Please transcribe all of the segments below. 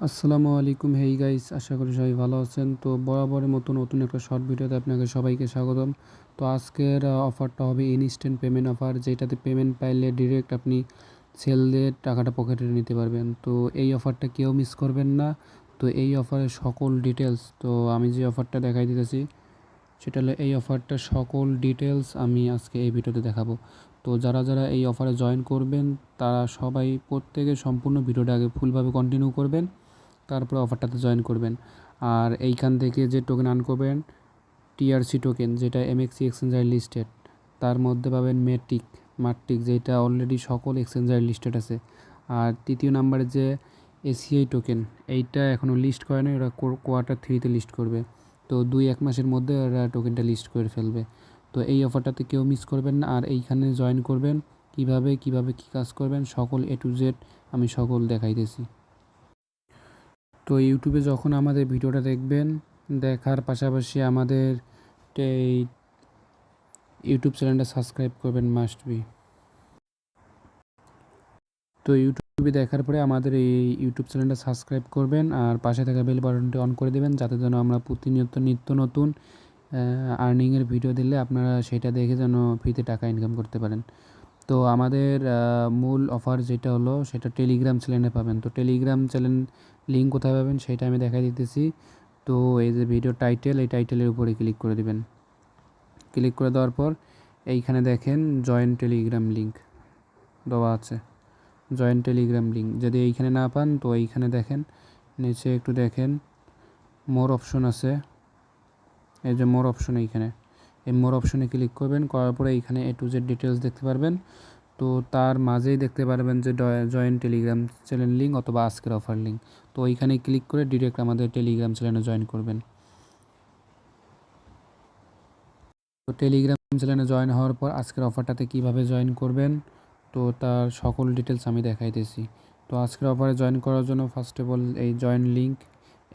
আসসালামু আলাইকুম। Hey guys, আশা করি সবাই ভালো আছেন। তো বরাবরের মতো নতুন একটা শর্ট ভিডিওতে আপনাকে সবাইকে স্বাগতম। তো আজকের অফারটা হবে ইনস্ট্যান্ট পেমেন্ট অফার, যেটাতে পেমেন্ট পাইলে ডিরেক্ট আপনি সেল দিয়ে টাকাটা পকেটে নিতে পারবেন। তো এই অফারটা কেউ মিস করবেন না। তো এই অফারের সকল ডিটেলস, তো আমি যে অফারটা দেখাই দিতেছি সেটা হলো এই অফারটার সকল ডিটেলস আমি আজকে এই ভিডিওতে দেখাবো। তো যারা যারা এই অফারে জয়েন করবেন তারা সবাই প্রত্যেকে সম্পূর্ণ ভিডিওটা আগে ফুলভাবে কন্টিনিউ করবেন, তারপরে অফারটাতে জয়েন করবেন। আর এইখান থেকে যে টোকেন আর্ন করবেন, টিআরসি টোকেন, যেটা এমএক্সি এক্সচেঞ্জার লিস্টেড, তার মধ্যে পাবেন মার্টিক, যেটা অলরেডি সকল এক্সচেঞ্জার লিস্টেড আছে। আর তৃতীয় নাম্বারে যে এসিআই টোকেন, এইটা এখনও লিস্ট করে না, ওরা কোয়ার্টার 3-তে লিস্ট করবে। তো 2-1 মাসের মধ্যে ওরা টোকেনটা লিস্ট করে ফেলবে। তো এই অফারটাতে কেউ মিস করবেন না। আর এইখানে জয়েন করবেন কিভাবে কী কাজ করবেন, সকল A to Z আমি সকল দেখাইতেছি। তো ইউটিউবে যখন আমাদের ভিডিওটা দেখবেন, দেখার পাশাপাশি আমাদের এই ইউটিউব চ্যানেলটা সাবস্ক্রাইব করবেন, মাস্ট বি। তো ইউটিউবে দেখার পরে আমাদের এই ইউটিউব চ্যানেলটা সাবস্ক্রাইব করবেন আর পাশে থাকা বেল বাটনটি অন করে দেবেন, যাতে যেন আমরা প্রতিনিয়ত নিত্য নতুন আর্নিংয়ের ভিডিও দিলে আপনারা সেটা দেখে যেন ফ্রিতে টাকা ইনকাম করতে পারেন। তো আমাদের মূল অফার যেটা হলো সেটা টেলিগ্রাম চ্যানেলে পাবেন। তো টেলিগ্রাম চ্যানেল লিঙ্ক কোথায় পাবেন সেটা আমি দেখাই দিতেছি। তো এই যে ভিডিও টাইটেল, এই টাইটেলের উপরে ক্লিক করে দিবেন। ক্লিক করে দেওয়ার পর এইখানে দেখেন জয়েন টেলিগ্রাম লিঙ্ক দেওয়া আছে। জয়েন টেলিগ্রাম লিঙ্ক যদি এইখানে না পান তো এইখানে দেখেন নিচে একটু দেখেন, মোর অপশন আছে। এই যে মোর অপশন, এইখানে এই মোর অপশনে ক্লিক করবেন। করার পরে এইখানে A to Z ডিটেলস দেখতে পারবেন। তো তার মাঝেই দেখতে পারবেন যে জয়েন টেলিগ্রাম চ্যানেল লিঙ্ক অথবা আজকের অফার লিঙ্ক। তো ওইখানে ক্লিক করে ডিরেক্ট আমাদের টেলিগ্রাম চ্যানেলে জয়েন করবেন। তো টেলিগ্রাম চ্যানেলে জয়েন হওয়ার পর আজকের অফারটাতে কিভাবে জয়েন করবেন, তো তার সকল ডিটেলস আমি দেখাইতেছি। তো আজকের অফারে জয়েন করার জন্য ফার্স্ট অফ অল এই জয়েন লিঙ্ক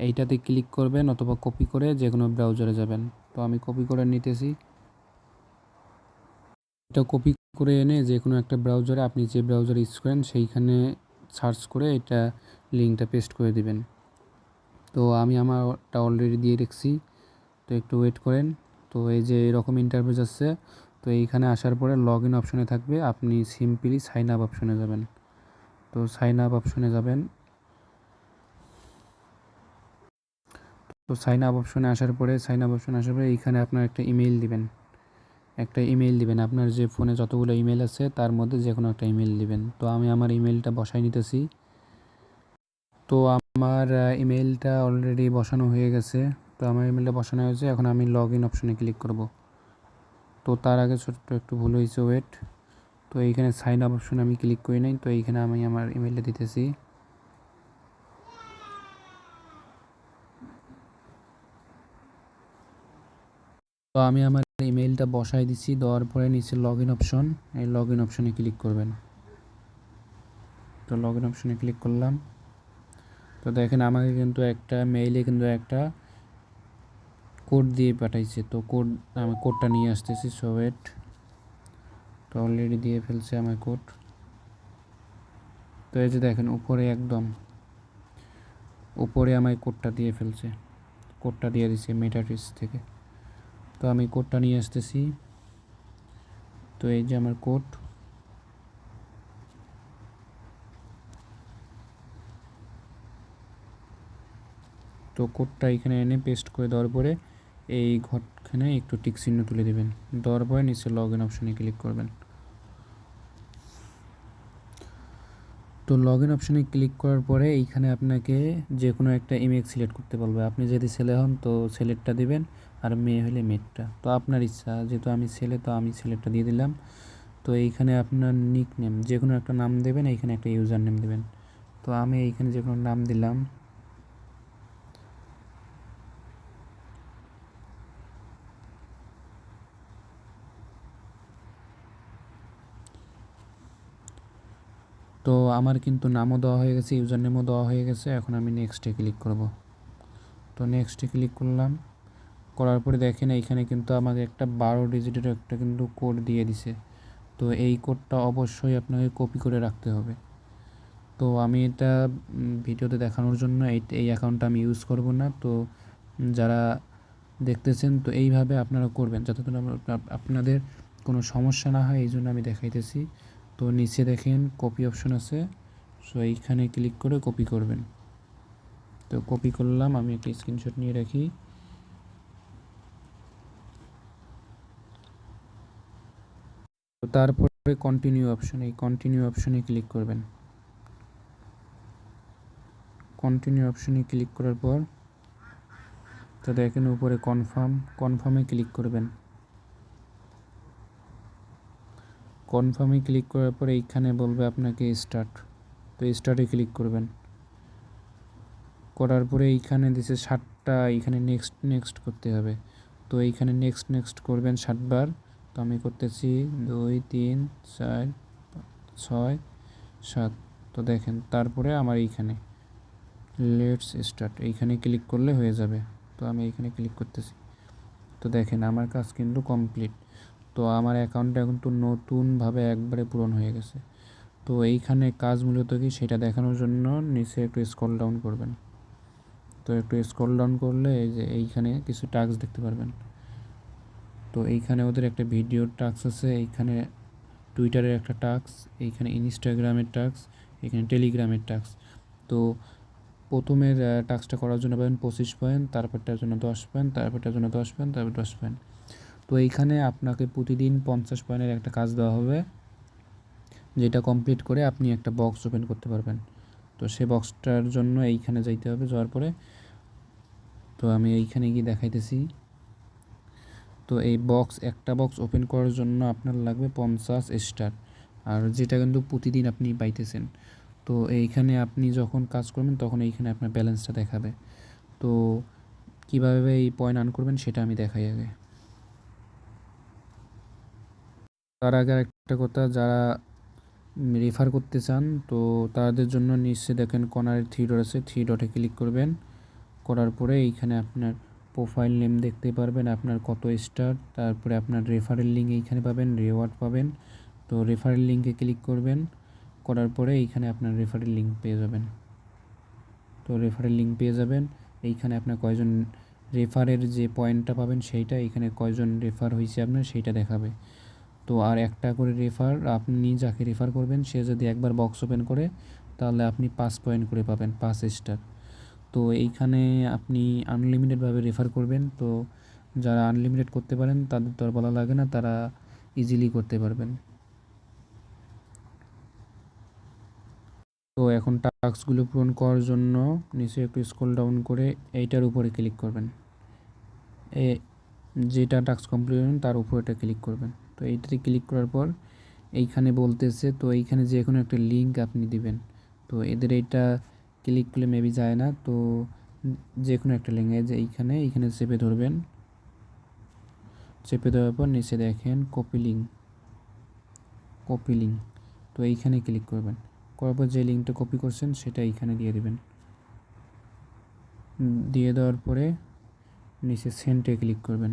এইটাতে ক্লিক করবেন অথবা কপি করে যে কোনো ব্রাউজারে যাবেন। তো আমি কপি করে নিতেছি। এটা কপি করে এনে যে কোনো একটা ব্রাউজারে, আপনি যে ব্রাউজার ইউজ করেন সেইখানে সার্চ করে এটা লিঙ্কটা পেস্ট করে দিবেন। তো আমি আমারটা অলরেডি দিয়ে রেখেছি, তো একটু ওয়েট করেন। তো এই যে এরকম ইন্টারফেস আসছে। তো এইখানে আসার পরে লগ ইন অপশনে থাকবে, আপনি সিম্পলি সাইন আপ অপশনে যাবেন। তো সাইন আপ অপশনে যাবেন। তো সাইন আপ অপশনে আসার পরে এইখানে আপনার একটা ইমেইল দিবেন। আপনার যে ফোনে যতগুলো ইমেল আছে তার মধ্যে যে কোনো একটা ইমেল দিবেন। তো আমি আমার ইমেলটা বসাই নিতেছি। তো আমার ইমেলটা অলরেডি বসানো হয়ে গেছে। তো আমার ইমেলটা বসানো হয়েছে, এখন আমি লগ ইন অপশনে ক্লিক করব। তো তার আগে ছোট্ট একটু ভুল হয়েছে, ওয়েট। তো এইখানে সাইন আপ অপশনে আমি ক্লিক করি নাই। তো এইখানে আমি আমার ইমেলটা দিতেছি। তো আমি আমার ইমেলটা বসাই দিচ্ছি, দেওয়ার পরে নিচে লগ ইন অপশন, এই লগ ইন অপশনে ক্লিক করবেন। তো লগ ইন অপশনে ক্লিক করলাম। তো দেখেন আমাকে কিন্তু একটা মেইলে কিন্তু একটা কোড দিয়ে পাঠাইছে। তো আমি কোডটা নিয়ে আসতেছি, সো ওয়েট। তো অলরেডি দিয়ে ফেলছে আমার কোড। তো এই যে দেখেন উপরে একদম উপরে আমার কোডটা দিয়ে ফেলছে, কোডটা দিয়ে দিচ্ছে মেটাট্রিক্স থেকে। তো আমি কোডটা নিয়ে আসতেছি। তো এই যে আমার কোড। তো কোডটা এখানে এনে পেস্ট করে দেওয়ার পরে এই ঘরখানে একটু টিক চিহ্ন তুলে দেবেন। দেওয়ার পরে নিচে লগ ইন অপশনে ক্লিক করবেন। তো লগ ইন অপশনে ক্লিক করার পরে এইখানে আপনাকে যে কোনো একটা ইমেজ সিলেক্ট করতে বলবে। আপনি যদি ছেলে হন তো ছেলেরটা দিবেন, আর মেয়ে হলে মেয়েরটা। তো আপনার ইচ্ছা, যেহেতু আমি ছেলে তো আমি ছেলেরটা দিয়ে দিলাম। তো এইখানে আপনার নিক নেম যে কোনো একটা নাম দেবেন, এইখানে একটা ইউজার নেম দেবেন। তো আমি এইখানে যে কোনো নাম দিলাম। তো আমার কিন্তু নামও দেওয়া হয়ে গেছে, ইউজার নেমও দেওয়া হয়ে গেছে। এখন আমি নেক্সটে ক্লিক করব। তো নেক্সটে ক্লিক করলাম। করার পরে দেখেন এইখানে কিন্তু আমাকে একটা 12 ডিজিটের একটা কিন্তু কোড দিয়ে দিছে। তো এই কোডটা অবশ্যই আপনাকে কপি করে রাখতে হবে। তো আমি এটা ভিডিওতে দেখানোর জন্য এই অ্যাকাউন্টটা আমি ইউজ করব না। তো যারা দেখতেছেন তো এইভাবে আপনারা করবেন যাতে করে আপনাদের কোনো সমস্যা না হয়, এই জন্য আমি দেখাইতেছি। তো নিচে দেখেন কপি অপশন আছে, সো এইখানে ক্লিক করে কপি করবেন। তো কপি করলাম, আমি একটা স্ক্রিনশট নিয়ে রাখি। তো তারপরে কন্টিনিউ অপশন, এই কন্টিনিউ অপশনে ক্লিক করবেন। কন্টিনিউ অপশনে ক্লিক করার পর তো দেখেন উপরে কনফার্মে ক্লিক করবেন। কনফার্মে ক্লিক করার পরে এইখানে বলবে আপনাকে স্টার্ট, তো স্টার্টে ক্লিক করবেন। করার পরে এইখানে দিছে 7টা, এইখানে নেক্সট নেক্সট করতে হবে। তো এইখানে নেক্সট নেক্সট করবেন 7বার। তো আমি করতেছি 2 3 4 6 7। তো দেখেন তারপরে আমার এইখানে লেটস স্টার্ট, এইখানে ক্লিক করলে হয়ে যাবে। তো আমি এইখানে ক্লিক করতেছি। তো দেখেন আমার কাজ কিন্তু কমপ্লিট। তো আমার অ্যাকাউন্টটা কিন্তু নতুনভাবে একবারে পূরণ হয়ে গেছে। তো এইখানে কাজ মূলত কি সেটা দেখানোর জন্য নিচে একটু স্ক্রল ডাউন করবেন। তো একটু স্ক্রল ডাউন করলে এই যে এইখানে কিছু টাস্ক দেখতে পারবেন। তো এইখানে ওদের একটা ভিডিওর টাস্ক আছে, এইখানে টুইটারের একটা টাস্ক, এইখানে ইনস্টাগ্রামের টাস্ক, এখানে টেলিগ্রামের টাস্ক। তো প্রথমের টাস্কটা করার জন্য পাবেন 25 পয়েন্ট, তারপরটার জন্য 10 পয়েন্ট, তারপরটার জন্য 10 পয়েন্ট, তারপর 10 পয়েন্ট। তো এইখানে আপনাকে প্রতিদিন 50 পয়েন্টের একটা কাজ দেওয়া হবে, যেটা কমপ্লিট করে আপনি একটা বক্স ওপেন করতে পারবেন। তো সেই বক্সটার জন্য এইখানে যাইতে হবে, যাওয়ার পরে তো আমি এইখানে গিয়ে দেখাইতেছি। তো এই একটা বক্স ওপেন করার জন্য আপনার লাগবে 50 স্টার, আর যেটা কিন্তু প্রতিদিন আপনি পাইতেছেন। তো এইখানে আপনি যখন কাজ করবেন তখন এইখানে আপনার ব্যালেন্সটা দেখাবে। তো কীভাবে এই পয়েন্ট আর্ন করবেন সেটা আমি দেখাই আগে। তার আগে একটা কথা, যারা রেফার করতে চান তো তাদের জন্য নিচে দেখেন কর্নারে 3 ডট আছে, 3 ডটে ক্লিক করবেন। করার পরে এইখানে আপনার প্রোফাইল নেম দেখতে পারবেন, আপনার কত স্টার, তারপরে আপনার রেফারেল লিঙ্ক এইখানে পাবেন, রিওয়ার্ড পাবেন। তো রেফারেল লিঙ্কে ক্লিক করবেন, করার পরে এইখানে আপনার রেফারেল লিঙ্ক পেয়ে যাবেন। তো রেফারেল লিঙ্ক পেয়ে যাবেন, এইখানে আপনার কয়জন রেফারের যে পয়েন্টটা পাবেন সেইটা, এইখানে কয়জন রেফার হয়েছে আপনার সেইটা দেখাবে। তো আর একটা করে রেফার, আপনি যাকে রেফার করবেন সে যদি একবার বক্স ওপেন করে তাহলে আপনি 5 পয়েন্ট করে পাবেন, 5 স্টার। তো এইখানে আপনি আনলিমিটেডভাবে রেফার করবেন। তো যারা আনলিমিটেড করতে পারেন তাদের তো আর বলা লাগে না, তারা ইজিলি করতে পারবেন। তো এখন টাস্কগুলো পূরণ করার জন্য নিচে একটু স্ক্রল ডাউন করে এইটার উপরে ক্লিক করবেন। যেটা টাস্ক কমপ্লিট করবেন তার উপর এটা ক্লিক করবেন। তো এইটাতে ক্লিক করার পর এইখানে বলতেছে, তো এইখানে যে কোনো একটা লিঙ্ক আপনি দিবেন। তো এদের এইটা ক্লিক করলে মেবি যায় না, তো যে কোনো একটা লিঙ্ক যে এইখানে চেপে ধরবেন। চেপে দেওয়ার পর নিচে দেখেন কপি লিঙ্ক। তো এইখানে ক্লিক করবেন, করার পর যে লিঙ্কটা কপি করছেন সেটা এইখানে দিয়ে দেবেন। দিয়ে দেওয়ার পরে নিচে সেন্টে ক্লিক করবেন,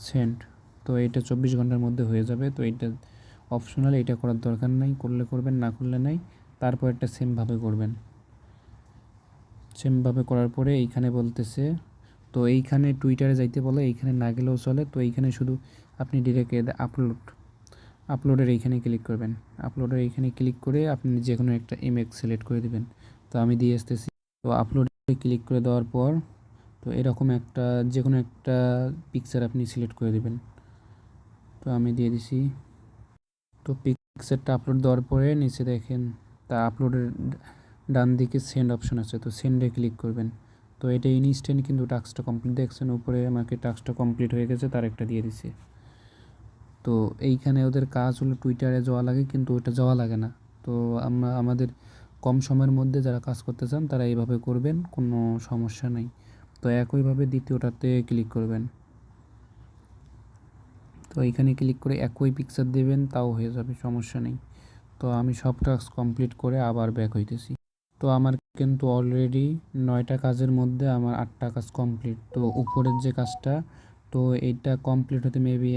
সেন্ট। তো এটা 24 ঘন্টার মধ্যে হয়ে যাবে। তো এইটা অপশনাল, এটা করার দরকার নাই, করলে করবেন না করলে নাই। তারপর একটা সেমভাবে করবেন, সেমভাবে করার পরে এইখানে বলতেছে, তো এইখানে টুইটারে যাইতে বলে, এইখানে না গেলেও চলে। তো এইখানে শুধু আপনি ডিরেক্ট আপলোডের এইখানে ক্লিক করবেন। আপলোডের এইখানে ক্লিক করে আপনি যে কোনো একটা ইমেজ সিলেক্ট করে দিবেন। তো আমি দিয়ে আসতেছি। তো আপলোডে ক্লিক করে দেওয়ার পর তো এরকম একটা যে কোনো একটা পিকচার আপনি সিলেক্ট করে দিবেন। তো আমি দিয়ে দিছি। তো পিকচারটা আপলোড দেওয়ার পরে নিচে দেখেন তা আপলোডের ডান দিকে সেন্ড অপশন আছে, তো সেন্ডে ক্লিক করবেন। তো এটা ইনস্ট্যান্ট কিন্তু টাস্কটা কমপ্লিট, দেখছেন উপরে আমাকে টাস্কটা কমপ্লিট হয়ে গেছে, তার একটা দিয়ে দিছে। তো এইখানে ওদের কাজ হলো টুইটারে যাওয়া লাগে, কিন্তু ওটা যাওয়া লাগে না। তো আমরা আমাদের কম সময়ের মধ্যে যারা কাজ করতে চান তারা এইভাবে করবেন, কোনো সমস্যা নেই। তো একইভাবে দ্বিতীয়টাতে ক্লিক করবেন। তো এইখানে ক্লিক করে একই পিকচার দেবেন, তাও হয়ে যাবে, সমস্যা নেই। তো আমি সব টাস্ক কমপ্লিট করে আবার ব্যাক হইতেছি। তো আমার কিন্তু অলরেডি 9টা কাজের মধ্যে আমার 8টা কাজ কমপ্লিট। তো উপরের যে কাজটা, তো এইটা কমপ্লিট হতে মেবি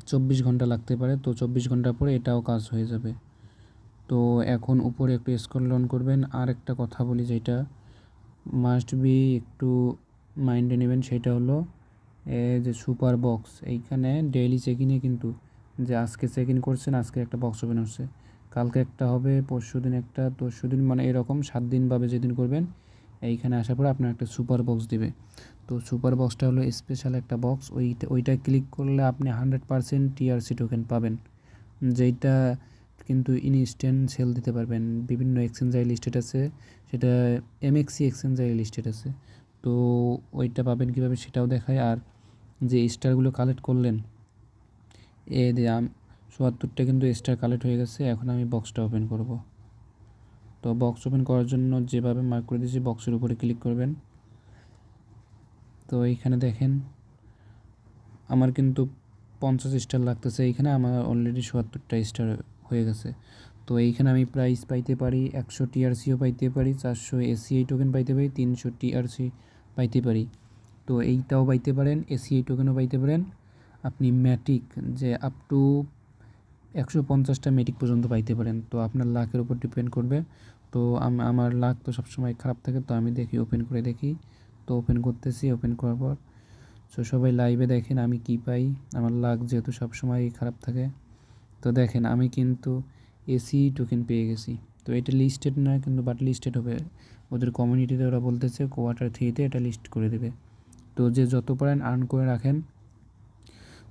24 ঘন্টা লাগতে পারে। তো 24 ঘন্টা পরে এটাও কাজ হয়ে যাবে। তো এখন উপরে একটু স্ক্রল ডাউন করবেন। আর একটা কথা বলি যেটা মাস্ট বি একটু মাইন্ডে নেবেন, সেটা হলো যে সুপার বক্স এইখানে ডেইলি চেক ইনে কিন্তু যে আজকে চেক ইন করছেন, আজকে একটা বক্স ওপেন হচ্ছে, কালকে একটা হবে, পরশুদিন একটা, তরশুদিন, মানে এরকম 7 দিন ভাবে যেদিন করবেন এইখানে আসার পর আপনার একটা সুপার বক্স দিবে। তো সুপার বক্সটা হলো স্পেশাল একটা বক্স, ওইটা ক্লিক করলে আপনি 100% টিআরসি টোকেন পাবেন, যেইটা কিন্তু ইনস্ট্যান্ট সেল দিতে পারবেন। বিভিন্ন এক্সচেঞ্জারে লিস্টেড আছে, সেটা এমএক্সি এক্সচেঞ্জারে লিস্টেড আছে। তো ওইটা পাবেন কীভাবে সেটাও দেখায়। আর যে স্টারগুলো কালেক্ট করলেন, এ দিয়ে ৭৪টা কিন্তু স্টার কালেক্ট হয়ে গেছে। এখন আমি বক্সটা ওপেন করব। তো বক্স ওপেন করার জন্য যেভাবে মার্ক করে দিয়েছি বক্সের উপরে ক্লিক করবেন। তো এইখানে দেখেন আমার কিন্তু 50 স্টার লাগতেছে, এইখানে আমার অলরেডি ৭৪টা স্টার হয়ে গেছে। তো এইখানে আমি প্রাইস পাইতে পারি 100 টিআরসিও পাইতে পারি, 400 এসিআই টোকেন পাইতে পারি, 300 টিআরসি পাইতে পারি। তো এইটাও পাইতে পারেন, এসিআই টোকেনও পাইতে পারেন। আপনি ম্যাটিক যে আপ টু 150টা ম্যাটিক পর্যন্ত পাইতে পারেন। তো আপনার লাকের উপর ডিপেন্ড করবে। তো আমার লাক তো সবসময় খারাপ থাকে, তো আমি দেখি ওপেন করে দেখি। তো ওপেন করতেছি, ওপেন করার পর সো সবাই লাইভে দেখেন আমি কি পাই। আমার লাক যেহেতু সবসময় খারাপ থাকে, তো দেখেন আমি কিন্তু এসি টোকেন পেয়ে গেছি। তো এটা লিস্টেড না কিন্তু, বাট লিস্টেড হবে, ওদের কমিউনিটিতে ওরা বলতেছে কোয়ার্টার 3-তে এটা লিস্ট করে দেবে। তো যে যত পারেন আর্ন করে রাখেন।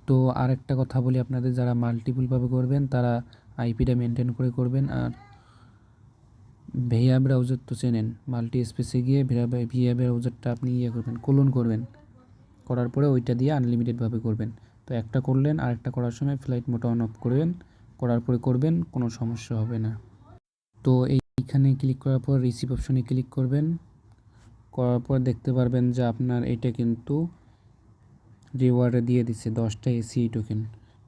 তো আরেকটা কথা বলি আপনাদের, যারা মাল্টিপলভাবে করবেন তারা আইপিটা মেনটেন করে করবেন। আর ভিয়া ব্রাউজার তো চেনেন, মাল্টি স্পেসে গিয়ে ভিয়া ব্রাউজারটা আপনি করবেন, কোলন করবেন, করার পরে ওইটা দিয়ে আনলিমিটেডভাবে করবেন। তো একটা করলেন, আরেকটা করার সময় ফ্লাইট মোড অন অফ করবেন, করার পরে করবেন, কোনো সমস্যা হবে না। তো এইখানে ক্লিক করার পর রিসিভ অপশনে ক্লিক করবেন, করার পর দেখতে পারবেন যে আপনার এটা কিন্তু রিওয়ার্ডে দিয়ে দিচ্ছে 10টা এসিআই টোকেন।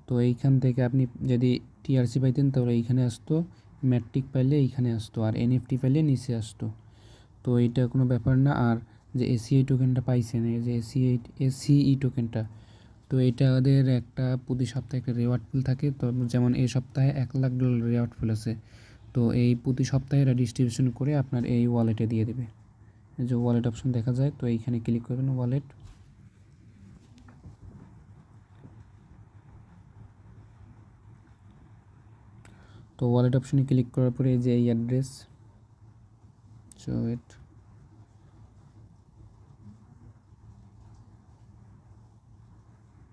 তো এইখান থেকে আপনি যদি টিআরসি পাইতেন তাহলে এইখানে আসতো, ম্যাট্রিক পাইলে এইখানে আসতো, আর এনএফটি পাইলে নিচে আসতো। তো এইটা কোনো ব্যাপার না। আর যে এসিআই টোকেনটা পাইছেন, এই যে এসিই টোকেনটা, তো এটা ওদের একটা প্রতি সপ্তাহে একটা রেওয়ার্ড পুল থাকে। তো যেমন এই সপ্তাহে $1,00,000 রেওয়ার্ড পুল আছে। তো এই প্রতি সপ্তাহে এরা ডিস্ট্রিবিউশন করে আপনার এই ওয়ালেটে দিয়ে দেবে। এই যে ওয়ালেট অপশন দেখা যায়, তো এইখানে ক্লিক করবেন ওয়ালেট। তো ওয়ালেট অপশনে ক্লিক করার পরে এই যে এই অ্যাড্রেস, সো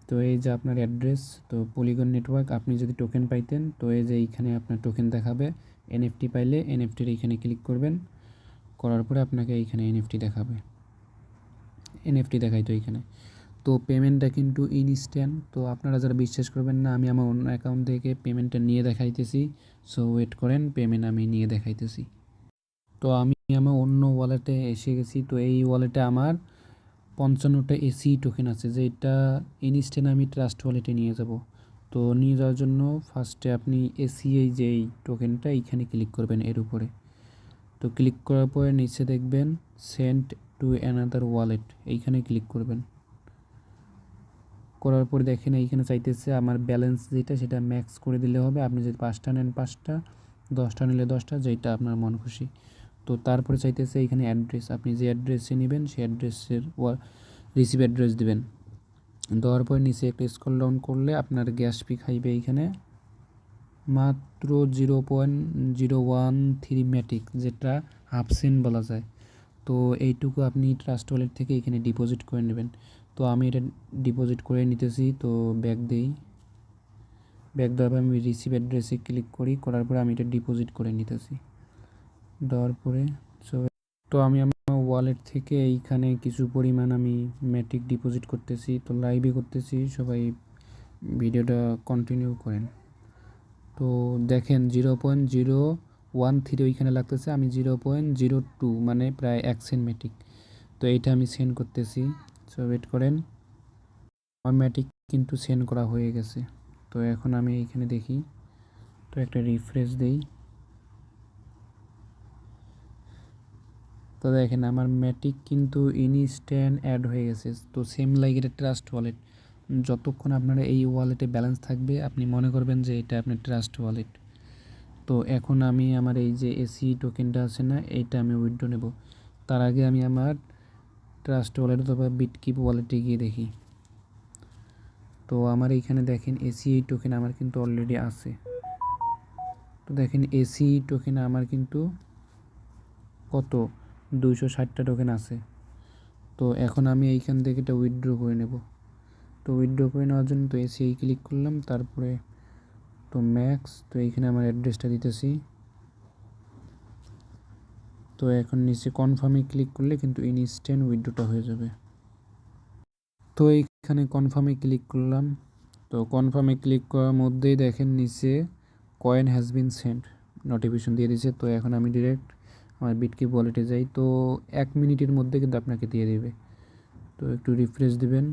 তো এই যে আপনার অ্যাড্রেস, তো পলিগন নেটওয়ার্ক, আপনি যদি টোকেন পাইতেন তো এই যে এইখানে আপনার টোকেন দেখাবে। এনএফটি পাইলে এনএফটির এইখানে ক্লিক করবেন, করার পরে আপনাকে এইখানে এনএফটি দেখাবে, এনএফটি দেখাই তো এইখানে। তো পেমেন্টটা কিন্তু ইনস্ট্যান্ট। তো আপনারা যারা বিশ্বাস করবেন না, আমি আমার অন্য অ্যাকাউন্ট থেকে পেমেন্টটা নিয়ে দেখাইতেছি। সো ওয়েট করেন, পেমেন্ট আমি নিয়ে দেখাইতেছি। তো আমি আমার অন্য ওয়ালেটে এসে গেছি। তো এই ওয়ালেটে আমার 55টা এসি টোকেন আছে, যেটা ইনস্ট্যান্ট আমি ট্রাস্ট ওয়ালেটে নিয়ে যাব। তো নিয়ে যাওয়ার জন্য ফার্স্টে আপনি এসিআই যেই টোকেনটা এইখানে ক্লিক করবেন এর উপরে। তো ক্লিক করার পরে নিচে দেখবেন সেন্ড টু অ্যানাদার ওয়ালেট, এইখানে ক্লিক করবেন। করার পরে দেখেন এইখানে চাইতেছে আমার ব্যালেন্স যেটা সেটা ম্যাক্স করে দিলে হবে। আপনি যদি 5টা নেন 5টা, 10টা নিলে 10টা, যেটা আপনার মন খুশি। তো তারপরে চাইতেছে এইখানে অ্যাড্রেস, আপনি যে অ্যাড্রেসে নেবেন সেই অ্যাড্রেসের রিসিভ অ্যাড্রেস দেবেন। দেওয়ার পরে নিচে একটা স্ক্রল ডাউন করলে আপনার গ্যাস ফি খাইবে এইখানে মাত্র 0.013 ম্যাটিক, যেটা হাফ সেন্ট বলা যায়। তো এইটুকু আপনি ট্রাস্ট ওয়ালেট থেকে এখানে ডিপোজিট করে নেবেন। তো আমি এটা ডিপোজিট করে নিতেছি। তো ব্যাক দেই, ব্যাক দেওয়ার পর আমি রিসিভ অ্যাড্রেসে ক্লিক করি, করার পরে আমি এটা ডিপোজিট করে নিতেছি। দেওয়ার পরে তো আমি আমার ওয়ালেট থেকে এইখানে কিছু পরিমাণ আমি ম্যাটিক ডিপোজিট করতেছি। তো লাইভে করতেছি, সবাই ভিডিওটা কন্টিনিউ করেন। তো দেখেন 0.013 ওইখানে লাগতেছে, আমি 0.02 মানে প্রায় 1 সেন্ট ম্যাটিক। তো এইটা আমি সেন্ড করতেছি। সো ওয়েট করেন, আমার ম্যাটিক কিন্তু সেন্ড করা হয়ে গেছে। তো এখন আমি এইখানে দেখি, তো একটা রিফ্রেশ দেই। তো দেখেন আমার ম্যাটিক কিন্তু ইনস্ট্যান্ট অ্যাড হয়ে গেছে। তো সেম লাইক এটা ট্রাস্ট ওয়ালেট, যতক্ষণ আপনার এই ওয়ালেটে ব্যালেন্স থাকবে আপনি মনে করবেন যে এটা আপনার ট্রাস্ট ওয়ালেট। তো এখন আমি আমার এই যে এসি টোকেনটা আছে না, এইটা আমি উইথড্র নেব। তার আগে আমি আমার ট্রাস্ট ওয়ালেট অথবা বিটকিপ ওয়ালেটে গিয়ে দেখি। তো আমার এইখানে দেখেন এসি টোকেন আমার কিন্তু অলরেডি আছে। তো দেখেন এসি টোকেন আমার কিন্তু কত 260টা টোকেন আছে। তো এখন আমি এইখান থেকে এটা উইথড্র করে নেব। তো উইথড্র করে নেওয়ার জন্য তো এসি ক্লিক করলাম, তারপরে তো ম্যাক্স, তো এইখানে আমার অ্যাড্রেসটা দিতেছি। তো এখন নিচে কনফার্মে ক্লিক করলে কিন্তু ইনস্ট্যান্ট উইথড্রটা হয়ে যাবে। তো এইখানে কনফার্মে ক্লিক করলাম। তো কনফার্মে ক্লিক করার মধ্যেই দেখেন নিচে coin has been send notification দিয়ে দিয়েছে। তো এখন আমি ডিরেক্ট আমার বিটকিপ ওয়ালেটে যাই। তো 1 মিনিটের মধ্যে কিন্তু আপনাকে দিয়ে দেবে। তো একটু রিফ্রেশ দিবেন,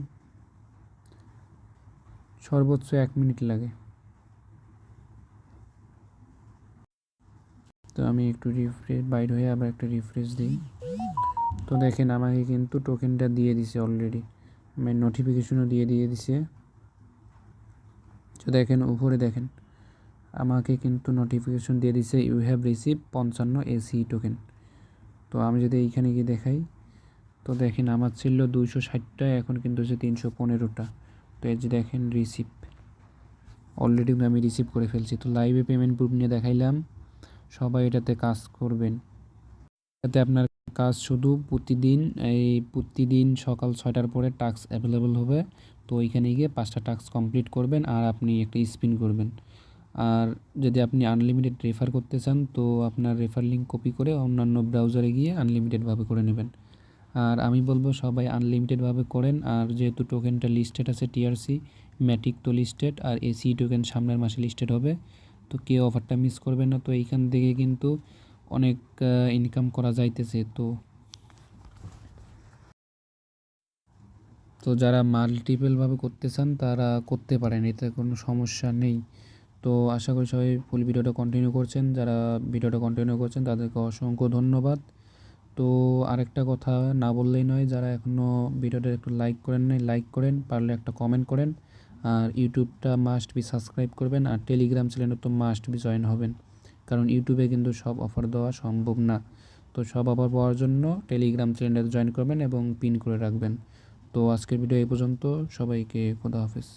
সর্বোচ্চ 1 মিনিট লাগে। তো আমি একটু রিফ্রেশ বাইর হয়ে আবার একটা রিফ্রেশ দিই। তো দেখেন আমাকে কিন্তু টোকেনটা দিয়ে দিছে অলরেডি, আমার নোটিফিকেশনও দিয়ে দিছে। তো দেখেন উপরে দেখেন আমাকে কিন্তু নোটিফিকেশন দিয়ে দিছে you have receive 55 AC token. তো আমি যদি এইখানে গিয়ে দেখাই, তো দেখেন আমার ছিল 260টা, এখন কিন্তু হচ্ছে 315টা। তো এই যে দেখেন রিসিভ, অলরেডি আমি রিসিভ করে ফেলছি। তো লাইভে পেমেন্ট প্রুফ নিয়ে দেখাইলাম, সবাই এটাতে কাজ করবেন। এতে আপনার কাজ শুধু প্রতিদিন সকাল 6টার পরে টাস্ক অ্যাভেলেবল হবে। তো ওইখানে গিয়ে 5টা টাস্ক কমপ্লিট করবেন আর আপনি একটা স্পিন করবেন। আর যদি আপনি আনলিমিটেড রেফার করতে চান, তো আপনার রেফার লিঙ্ক কপি করে অন্যান্য ব্রাউজারে গিয়ে আনলিমিটেডভাবে করে নেবেন। আর আমি বলবো সবাই আনলিমিটেডভাবে করেন। আর যেহেতু টোকেনটা লিস্টেড আছে টিআরসি ম্যাটিক, তো লিস্টেড, আর এসি টোকেন সামনের মাসে লিস্টেড হবে। তো কেউ অফারটা মিস করবেন না। তো এইখান থেকে কিন্তু অনেক ইনকাম করা যাইতেছে। তো যারা মাল্টিপলভাবে করতে চান তারা করতে পারেন, এতে কোনো সমস্যা নেই। তো আশা করি সবাই ফুল ভিডিওটা কন্টিনিউ করছেন। যারা ভিডিওটা কন্টিনিউ করছেন তাদেরকে অসংখ্য ধন্যবাদ। তো আরেকটা কথা না বললেই নয়, যারা এখনও ভিডিওটা একটু লাইক করেন নাই, লাইক করেন, পারলে একটা কমেন্ট করেন। আর ইউটিউবটা মাস্ট বি সাবস্ক্রাইব করবেন, আর টেলিগ্রাম চ্যানেলে তো মাস্ট বি জয়েন হবেন, কারণ ইউটিউবে কিন্তু সব অফার দেওয়া সম্ভব না। তো সব অফার পাওয়ার জন্য টেলিগ্রাম চ্যানেলে জয়েন করবেন এবং পিন করে রাখবেন। তো আজকের ভিডিও এই পর্যন্ত, সবাইকে খোদা হাফেজ।